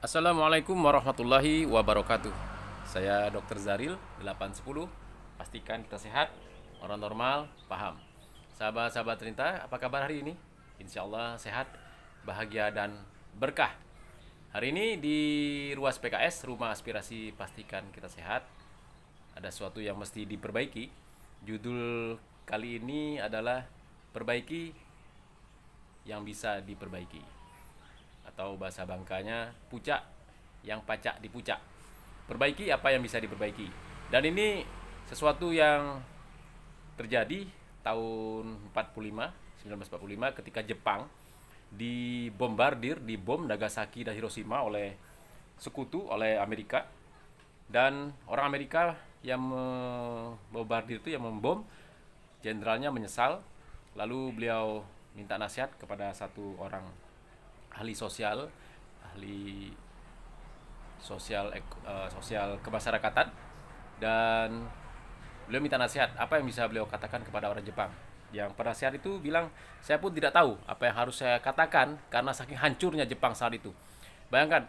Assalamualaikum warahmatullahi wabarakatuh. Saya Dr. Zaril 810. Pastikan kita sehat, orang normal, paham. Sahabat-sahabat Terinta, apa kabar hari ini? Insya Allah sehat, bahagia, dan berkah. Hari ini di Ruas PKS, Rumah Aspirasi Pastikan Kita Sehat, ada sesuatu yang mesti diperbaiki. Judul kali ini adalah Perbaiki yang bisa diperbaiki, atau bahasa Bangkanya pucak yang pacak dipucak. Perbaiki apa yang bisa diperbaiki. Dan ini sesuatu yang terjadi tahun 1945 ketika Jepang dibom Nagasaki dan Hiroshima oleh sekutu, oleh Amerika. Dan orang Amerika yang membombardir itu, yang membom, jenderalnya menyesal. Lalu beliau minta nasihat kepada satu orang ahli sosial kemasyarakatan, dan beliau minta nasihat apa yang bisa beliau katakan kepada orang Jepang. Yang penasihat itu bilang, saya pun tidak tahu apa yang harus saya katakan karena saking hancurnya Jepang saat itu. Bayangkan,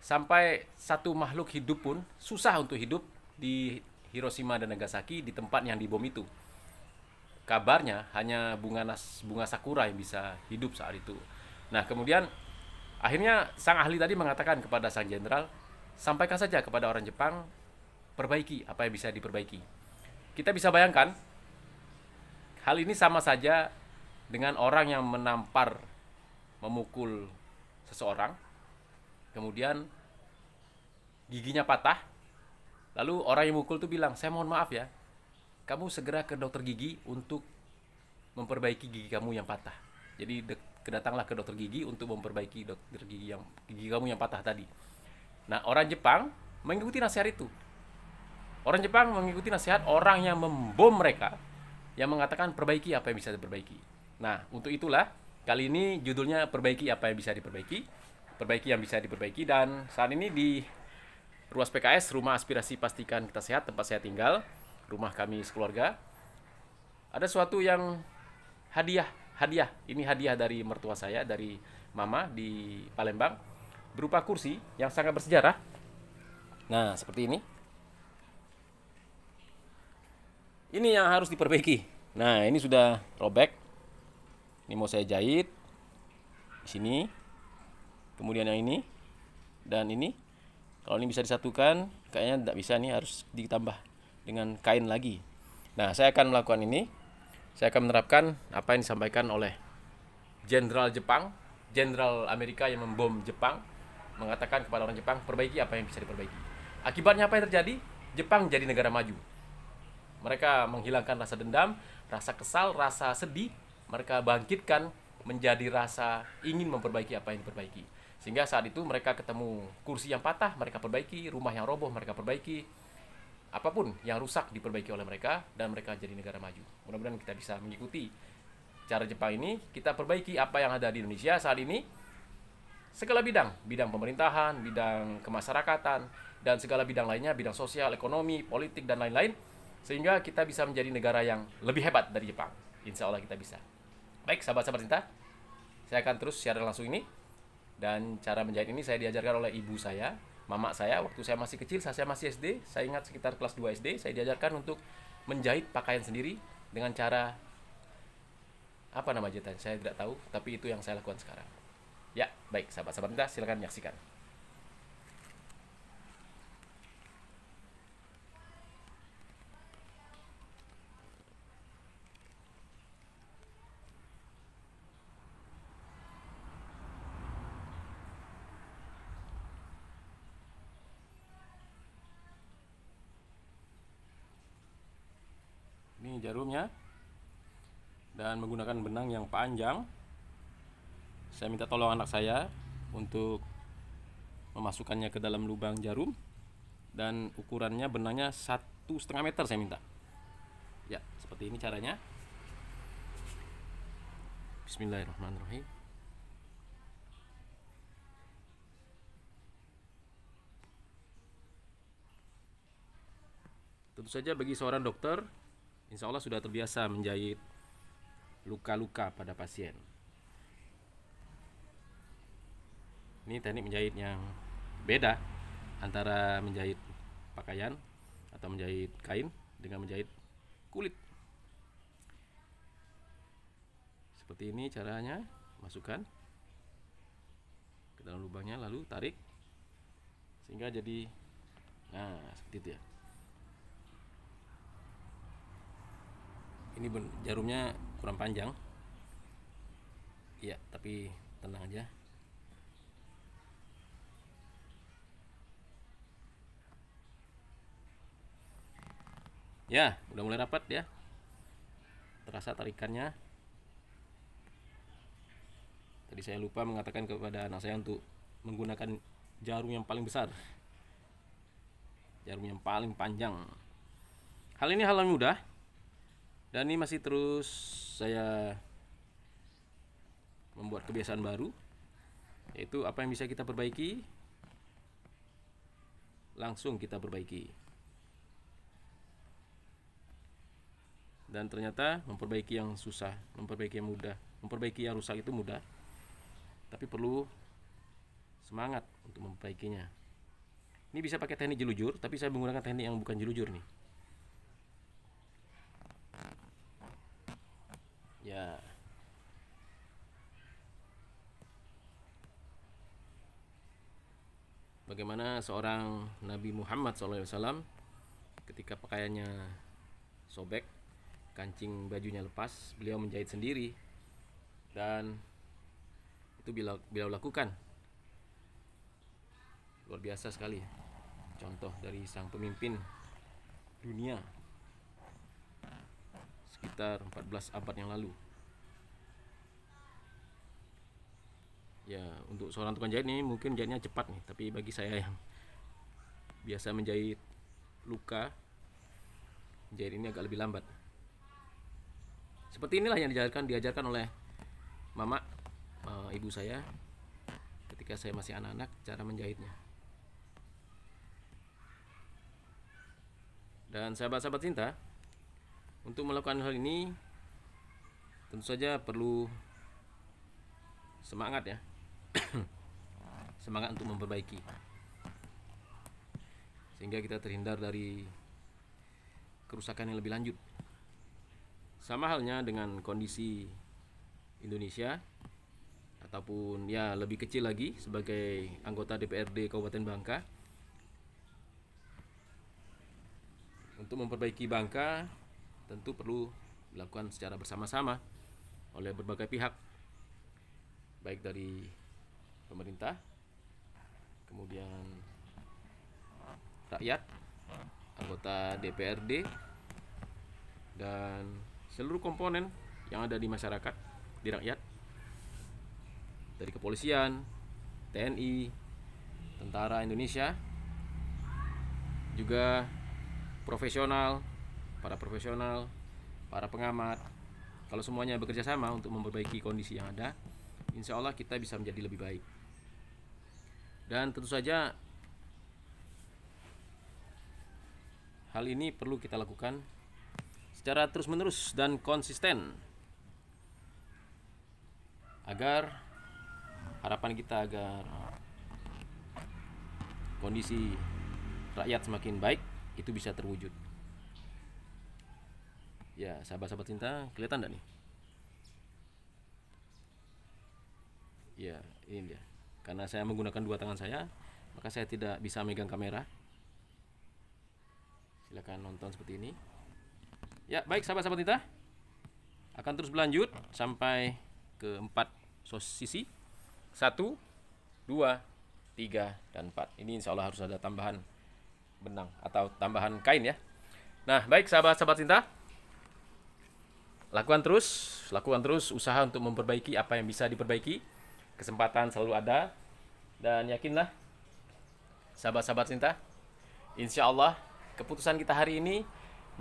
sampai satu makhluk hidup pun susah untuk hidup di Hiroshima dan Nagasaki, di tempat yang dibom itu. Kabarnya hanya bunga sakura yang bisa hidup saat itu. Nah, kemudian akhirnya sang ahli tadi mengatakan kepada sang jenderal, sampaikan saja kepada orang Jepang, perbaiki apa yang bisa diperbaiki. Kita bisa bayangkan, hal ini sama saja dengan orang yang menampar, memukul seseorang, kemudian giginya patah, lalu orang yang mukul itu bilang, saya mohon maaf ya, kamu segera ke dokter gigi untuk memperbaiki gigi kamu yang patah. Jadi kedatanglah ke dokter gigi untuk memperbaiki dokter gigi kamu yang patah tadi. Nah, orang Jepang mengikuti nasihat itu. Orang Jepang mengikuti nasihat orang yang membom mereka, yang mengatakan perbaiki apa yang bisa diperbaiki. Nah, untuk itulah kali ini judulnya perbaiki apa yang bisa diperbaiki, perbaiki yang bisa diperbaiki. Dan saat ini di Ruas PKS, Rumah Aspirasi Pastikan Kita Sehat, tempat saya tinggal, rumah kami sekeluarga, ada sesuatu yang hadiah. Ini hadiah dari mertua saya, dari mama di Palembang, berupa kursi yang sangat bersejarah. Nah, seperti ini. Ini yang harus diperbaiki. Nah, ini sudah robek. Ini mau saya jahit di sini. Kemudian yang ini dan ini. Kalau ini bisa disatukan, kayaknya tidak bisa, nih harus ditambah dengan kain lagi. Nah, saya akan melakukan ini. Saya akan menerapkan apa yang disampaikan oleh Jenderal Jepang, Jenderal Amerika yang membom Jepang, mengatakan kepada orang Jepang, perbaiki apa yang bisa diperbaiki. Akibatnya apa yang terjadi? Jepang jadi negara maju. Mereka menghilangkan rasa dendam, rasa kesal, rasa sedih. Mereka bangkitkan menjadi rasa ingin memperbaiki apa yang diperbaiki. Sehingga saat itu mereka ketemu kursi yang patah, mereka perbaiki. Rumah yang roboh, mereka perbaiki. Apapun yang rusak diperbaiki oleh mereka, dan mereka jadi negara maju. Mudah-mudahan kita bisa mengikuti cara Jepang ini. Kita perbaiki apa yang ada di Indonesia saat ini, segala bidang pemerintahan, bidang kemasyarakatan, dan segala bidang lainnya, bidang sosial, ekonomi, politik, dan lain-lain, sehingga kita bisa menjadi negara yang lebih hebat dari Jepang. Insya Allah kita bisa. Baik, sahabat-sahabat cinta, saya akan terus siaran langsung ini. Dan cara menjahit ini saya diajarkan oleh ibu saya, mama saya. Waktu saya masih kecil, saya masih SD, saya ingat sekitar kelas 2 SD, saya diajarkan untuk menjahit pakaian sendiri dengan cara apa nama jahitan, saya tidak tahu, tapi itu yang saya lakukan sekarang. Ya, baik sahabat-sahabat cinta, silakan menyaksikan. Ini jarumnya, dan menggunakan benang yang panjang. Saya minta tolong anak saya untuk memasukkannya ke dalam lubang jarum, dan ukurannya benangnya 1,5 meter saya minta. Ya, seperti ini caranya. Bismillahirrahmanirrahim. Tentu saja bagi seorang dokter, insya Allah sudah terbiasa menjahit luka-luka pada pasien. Ini teknik menjahit yang beda antara menjahit pakaian atau menjahit kain dengan menjahit kulit. Seperti ini caranya, masukkan ke dalam lubangnya lalu tarik sehingga jadi, nah seperti itu ya. Ini jarumnya kurang panjang ya, tapi tenang aja. Ya, udah mulai rapat ya, terasa tarikannya. Tadi saya lupa mengatakan kepada anak saya untuk menggunakan jarum yang paling besar, jarum yang paling panjang. Hal ini hal yang mudah, dan ini masih terus saya membuat kebiasaan baru, yaitu apa yang bisa kita perbaiki langsung kita perbaiki. Dan ternyata memperbaiki yang susah, memperbaiki yang mudah, memperbaiki yang rusak itu mudah, tapi perlu semangat untuk memperbaikinya. Ini bisa pakai teknik jelujur, tapi saya menggunakan teknik yang bukan jelujur nih. Ya. Bagaimana seorang Nabi Muhammad SAW ketika pakaiannya sobek, kancing bajunya lepas, beliau menjahit sendiri, dan itu beliau lakukan. Luar biasa sekali, contoh dari sang pemimpin dunia sekitar 14 abad yang lalu. Ya, untuk seorang tukang jahit nih mungkin jahitnya cepat nih, tapi bagi saya yang biasa menjahit luka, jahit ini agak lebih lambat. Seperti inilah yang diajarkan oleh mama, ibu saya ketika saya masih anak-anak, cara menjahitnya. Dan sahabat-sahabat cinta, untuk melakukan hal ini tentu saja perlu semangat ya. Semangat untuk memperbaiki, sehingga kita terhindar dari kerusakan yang lebih lanjut. Sama halnya dengan kondisi Indonesia, ataupun ya lebih kecil lagi sebagai anggota DPRD Kabupaten Bangka. Untuk memperbaiki Bangka tentu perlu dilakukan secara bersama-sama oleh berbagai pihak, baik dari pemerintah, kemudian rakyat, anggota DPRD, dan seluruh komponen yang ada di masyarakat, di rakyat, dari kepolisian, TNI, tentara Indonesia, juga profesional, para pengamat. Kalau semuanya bekerja sama untuk memperbaiki kondisi yang ada, insya Allah kita bisa menjadi lebih baik. Dan tentu saja hal ini perlu kita lakukan secara terus-menerus dan konsisten, agar harapan kita agar kondisi rakyat semakin baik itu bisa terwujud. Ya, sahabat-sahabat cinta, kelihatan enggak nih? Ya, ini dia. Karena saya menggunakan dua tangan saya, maka saya tidak bisa megang kamera. Silakan nonton seperti ini. Ya, baik sahabat-sahabat cinta, akan terus berlanjut sampai ke 4 sisi. 1, 2, 3, dan 4. Ini insya Allah harus ada tambahan benang atau tambahan kain ya. Nah, baik sahabat-sahabat cinta, lakukan terus usaha untuk memperbaiki apa yang bisa diperbaiki. Kesempatan selalu ada, dan yakinlah sahabat-sahabat cinta, insya Allah keputusan kita hari ini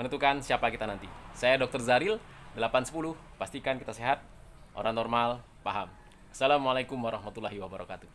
menentukan siapa kita nanti. Saya Dr. Zaril, 810, pastikan kita sehat, orang normal, paham. Assalamualaikum warahmatullahi wabarakatuh.